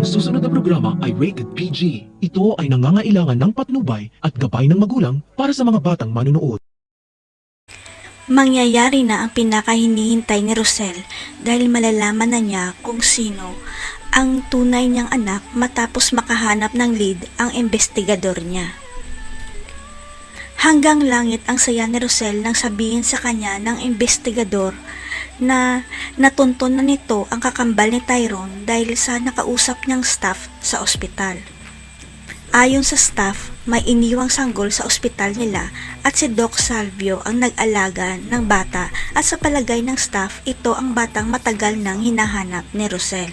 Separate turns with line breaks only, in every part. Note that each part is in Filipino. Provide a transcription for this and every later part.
Ang susunod na programa ay rated PG. Ito ay nangangailangan ng patnubay at gabay ng magulang para sa mga batang manunood.
Mangyayari na ang pinakahinihintay ni Rosel dahil malalaman na niya kung sino ang tunay niyang anak matapos makahanap ng lead ang investigador niya. Hanggang langit ang saya ni Rosel nang sabihin sa kanya ng investigador na natunton na nito ang kakambal ni Tyrone dahil sa nakausap niyang staff sa ospital. Ayon sa staff, may iniwang sanggol sa ospital nila at si Doc Salvio ang nag-alaga ng bata at sa palagay ng staff, ito ang batang matagal nang hinahanap ni Rosel.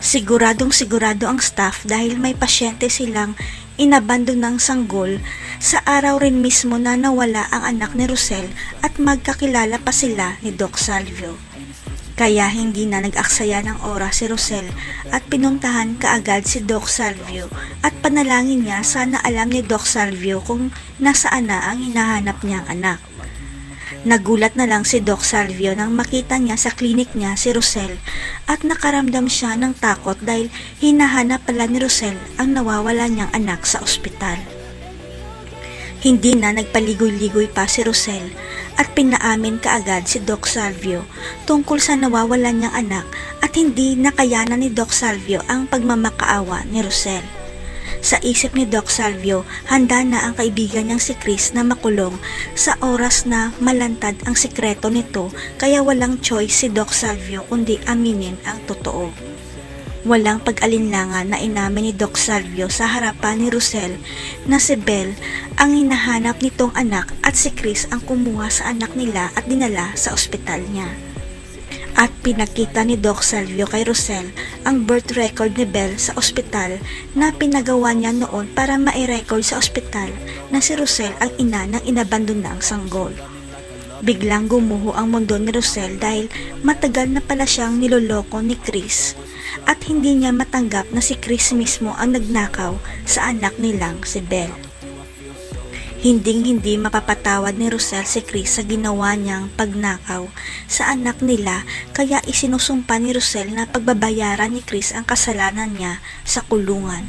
Siguradong sigurado ang staff dahil may pasyente silang inabandon ng sanggol sa araw rin mismo na nawala ang anak ni Rosel at magkakilala pa sila ni Doc Salvio. Kaya hindi na nag-aksaya ng oras si Rosel at pinuntahan kaagad si Doc Salvio at panalangin niya sana alam ni Doc Salvio kung nasaan na ang hinahanap niyang anak. Nagulat na lang si Doc Salvio nang makita niya sa klinik niya si Rosel at nakaramdam siya ng takot dahil hinahanap pala ni Rosel ang nawawala niyang anak sa ospital. Hindi na nagpaligoy-ligoy pa si Rosel at pinaamin kaagad si Doc Salvio tungkol sa nawawalan niyang anak at hindi nakayanan ni Doc Salvio ang pagmamakaawa ni Rosel. Sa isip ni Doc Salvio, handa na ang kaibigan niyang si Chris na makulong sa oras na malantad ang sikreto nito kaya walang choice si Doc Salvio kundi aminin ang totoo. Walang pag-alinlangan na inamin ni Doc Salvio sa harapan ni Rosel na si Belle ang hinahanap nitong anak at si Chris ang kumuha sa anak nila at dinala sa ospital niya. At pinakita ni Doc Salvio kay Rosel ang birth record ni Belle sa ospital na pinagawa niya noon para ma-record sa ospital na si Rosel ang ina ng inabandonang sanggol. Biglang gumuho ang mundo ni Rosel dahil matagal na pala siyang niloloko ni Chris at hindi niya matanggap na si Chris mismo ang nagnakaw sa anak nilang si Belle. Hinding-hindi mapapatawad ni Rosel si Chris sa ginawa niyang pagnakaw sa anak nila kaya isinusumpa ni Rosel na pagbabayaran ni Chris ang kasalanan niya sa kulungan.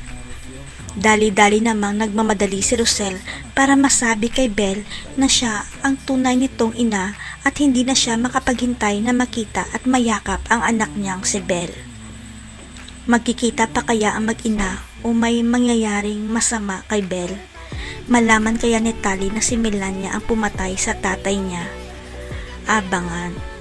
Dali-dali namang nagmamadali si Rosel para masabi kay Belle na siya ang tunay nitong ina at hindi na siya makapaghintay na makita at mayakap ang anak niyang si Belle. Magkikita pa kaya ang mag-ina o may mangyayaring masama kay Belle? Malaman kaya ni Tali na si Melania ang pumatay sa tatay niya? Abangan.